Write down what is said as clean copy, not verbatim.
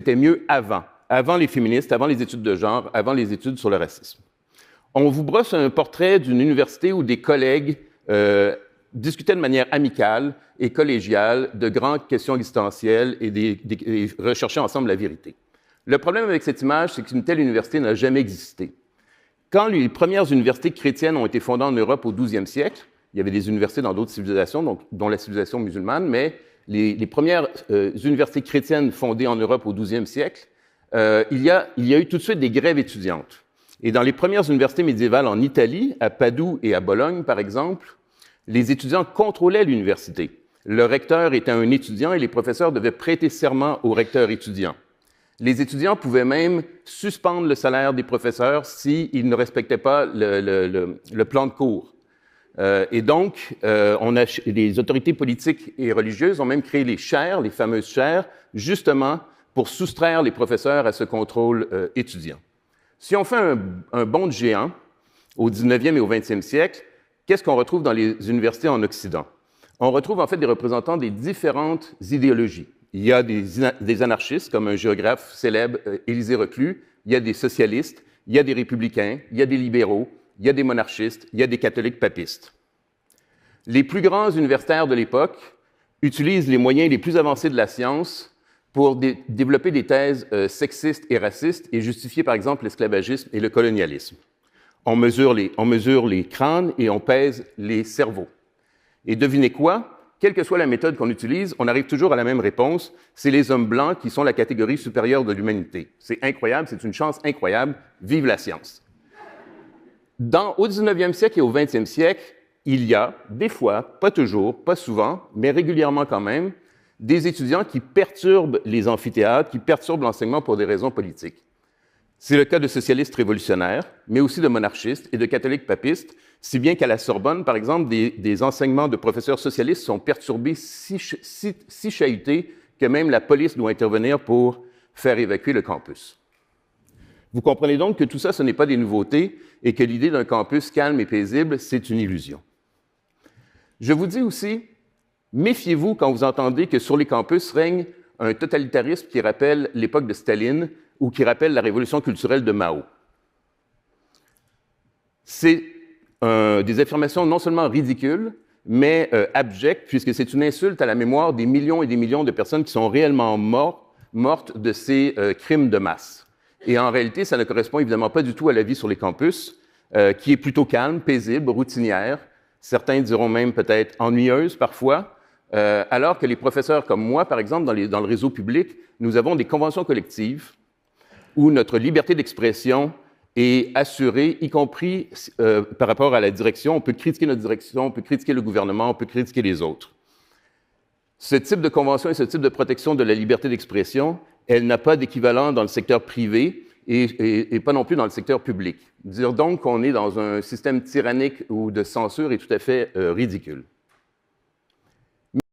c'était mieux avant les féministes, avant les études de genre, avant les études sur le racisme. On vous brosse un portrait d'une université où des collègues discutaient de manière amicale et collégiale de grandes questions existentielles et recherchaient ensemble la vérité. Le problème avec cette image, c'est qu'une telle université n'a jamais existé. Quand les premières universités chrétiennes ont été fondées en Europe au XIIe siècle, il y avait des universités dans d'autres civilisations, dont la civilisation musulmane, mais les premières universités chrétiennes fondées en Europe au XIIe siècle, il y a eu tout de suite des grèves étudiantes. Et dans les premières universités médiévales en Italie, à Padoue et à Bologne, par exemple, les étudiants contrôlaient l'université. Le recteur était un étudiant et les professeurs devaient prêter serment au recteur étudiant. Les étudiants pouvaient même suspendre le salaire des professeurs s'ils ne respectaient pas le plan de cours. Et donc, les autorités politiques et religieuses ont même créé les chaires, les fameuses chaires, justement pour soustraire les professeurs à ce contrôle étudiant. Si on fait un bond de géant au 19e et au 20e siècle, qu'est-ce qu'on retrouve dans les universités en Occident? On retrouve en fait des représentants des différentes idéologies. Il y a des anarchistes, comme un géographe célèbre, Élisée Reclus, il y a des socialistes, il y a des républicains, il y a des libéraux, il y a des monarchistes, il y a des catholiques papistes. Les plus grands universitaires de l'époque utilisent les moyens les plus avancés de la science pour développer des thèses sexistes et racistes et justifier, par exemple, l'esclavagisme et le colonialisme. On mesure les crânes et on pèse les cerveaux. Et devinez quoi? Quelle que soit la méthode qu'on utilise, on arrive toujours à la même réponse. C'est les hommes blancs qui sont la catégorie supérieure de l'humanité. C'est incroyable, c'est une chance incroyable. Vive la science! Au 19e siècle et au 20e siècle, il y a des fois, pas toujours, pas souvent, mais régulièrement quand même, des étudiants qui perturbent les amphithéâtres, qui perturbent l'enseignement pour des raisons politiques. C'est le cas de socialistes révolutionnaires, mais aussi de monarchistes et de catholiques papistes, si bien qu'à la Sorbonne, par exemple, des enseignements de professeurs socialistes sont perturbés, si chahutés, que même la police doit intervenir pour faire évacuer le campus. Vous comprenez donc que tout ça, ce n'est pas des nouveautés et que l'idée d'un campus calme et paisible, c'est une illusion. Je vous dis aussi, méfiez-vous quand vous entendez que sur les campus règne un totalitarisme qui rappelle l'époque de Staline ou qui rappelle la révolution culturelle de Mao. C'est des affirmations non seulement ridicules, mais abjectes, puisque c'est une insulte à la mémoire des millions et des millions de personnes qui sont réellement mortes de ces crimes de masse. Et en réalité, ça ne correspond évidemment pas du tout à la vie sur les campus, qui est plutôt calme, paisible, routinière, certains diront même peut-être ennuyeuse parfois, alors que les professeurs comme moi, par exemple, dans le réseau public, nous avons des conventions collectives où notre liberté d'expression est assurée, y compris par rapport à la direction. On peut critiquer notre direction, on peut critiquer le gouvernement, on peut critiquer les autres. Ce type de convention et ce type de protection de la liberté d'expression, elle n'a pas d'équivalent dans le secteur privé et pas non plus dans le secteur public. Dire donc qu'on est dans un système tyrannique ou de censure est tout à fait ridicule.